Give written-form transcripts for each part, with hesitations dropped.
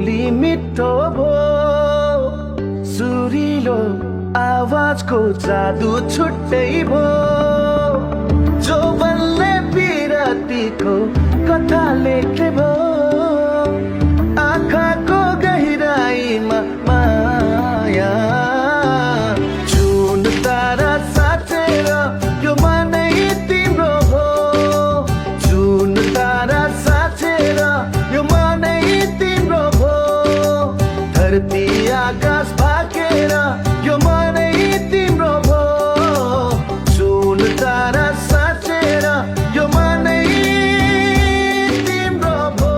बोली मिठो भो सुरिलो आवाजको जादु छुट्टै भो जो बल्ले पिरतीको कथा लेख्ने भो आँखाको गहिराईमा माया जुन तारा साँचेर यो मनै तिम्रो हो जुन तारा साँचेर यो मनै तिम्रो हो धरती आकाश भागेर यो मनै तिम्रो हो जुन तारा साँचेर यो मनै तिम्रो हो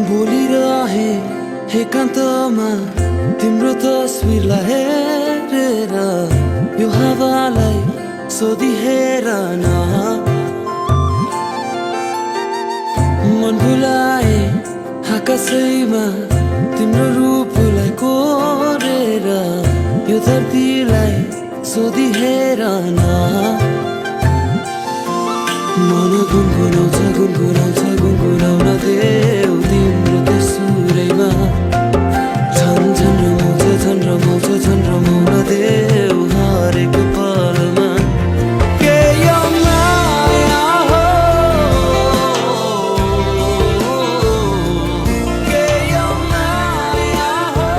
बोलिरहे एकान्तमा तिम्रो तस्विरलाई हेरेर यो हावालाई सोधिहेर न मन भुलाए आकाशैमा तिम्रो रूपलाई कोरेर यो धरतीलाई सोधिहेर न मन गुनगुनाउँछ गुनगुनाउन देऊ तिम्रो त्यो सुरैमा झन् रमाउन देऊ हरेक पलमा के यो माया हो के यो माया हो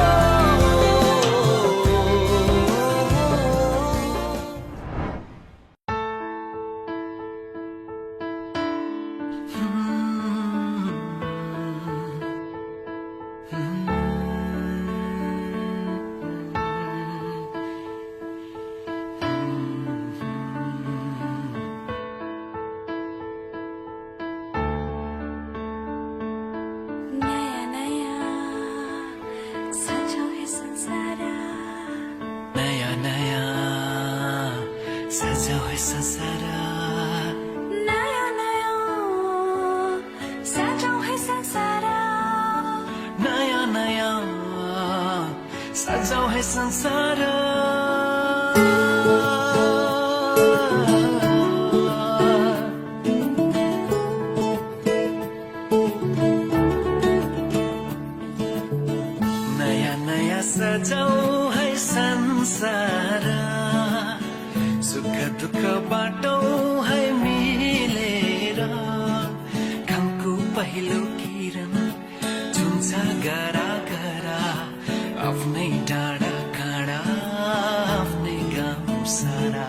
नया नया सजो है संसार नया नया सजा है संसार नया नया सजो है संसार नया नया सजाऊ है संसार नया नया सजाऊ है संसार सुख दुःख बाटो है मिलेर घामको पहिलो किरण जुन्छ गरा गरा आफ्नै डाँडा काँडा आफ्नै गाउँ सारा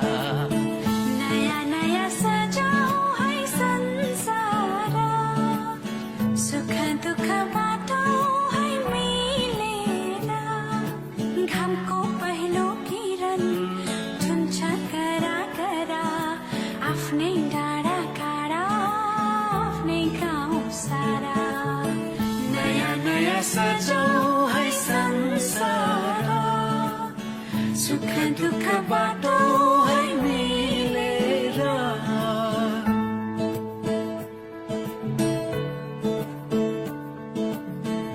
नया नया सजो है संसार सुख दुःख बाटो है मिलेर घामको पहिलो किरण जुन्छ करा करा आफ्नै डाँडा काँडा आफ्नै गाउँ सारा नया नया सजाऊ है संसार सुख दुःख बाटो है मिलेर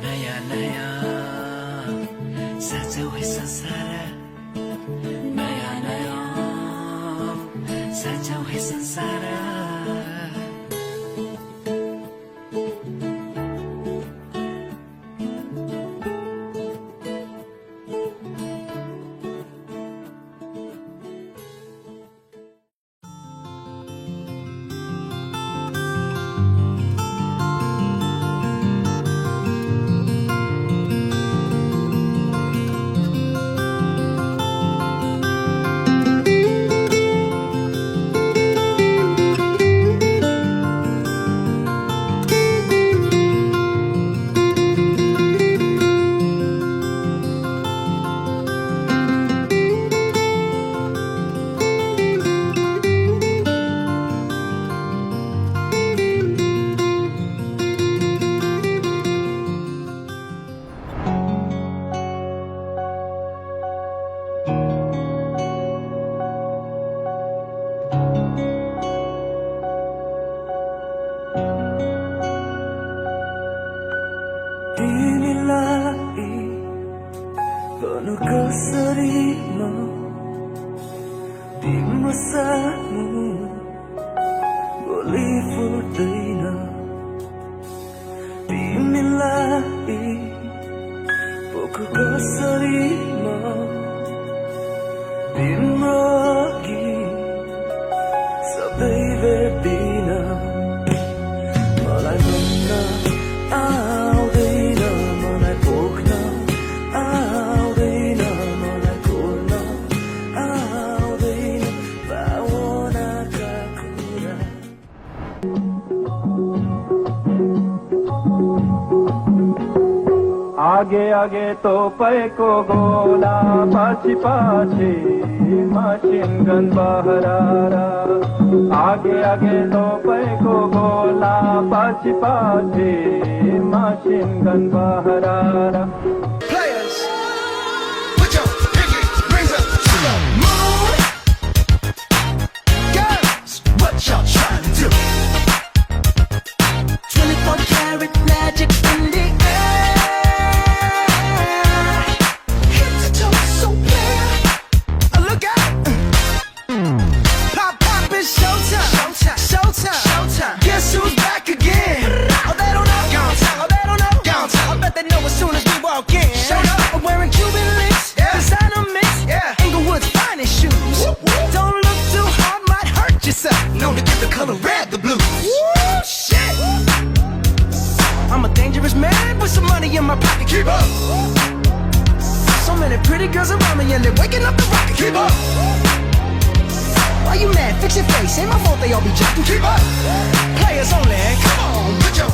नया नया सजाऊ है संसार नया नया सजाऊ है संसार कसरीमा तिम्रो साथमा बोली फुट्दैन तिमीलाई पोख कसरीमा तिम्रो अघि सधैँ भेट्दिन मलाई भन्न आउँदैन मलाई पोख्न आउँदैन मलाई खोल्न आउँदैन भावनाका कुरा आगे आगे तोपेको गोला पछि पछि मसिन गन बहरारा आगे आगे तोपेको गोला पछि पछि मसिन गन बहरारा Players, put your pinky rings up to the moon. Girls, what y'all trying to do? 24 karat magic in the air. Head to toe, so clear. Look out! Pop, pop, it's showtime. Showtime, showtime, showtime. Guess who's back again? Oh, they don't know. Gone time. Oh, they don't know. Gone time. I bet they know as soon as we walk in. Showed up. I'm wearing Cuban links. Yeah. Designer mix. Yeah. Inglewood's finest shoes. Whoop, whoop. Don't look too hard, might hurt yourself. Known to give the color red the blues. Woo, shit. I'm a dangerous man with some money in my pocket. Keep up. So many pretty girls around me and they're waking up the rocket. Keep up. Why you mad? Fix your face. Ain't my fault they all be jacking. Keep up. Players only. Come on, put your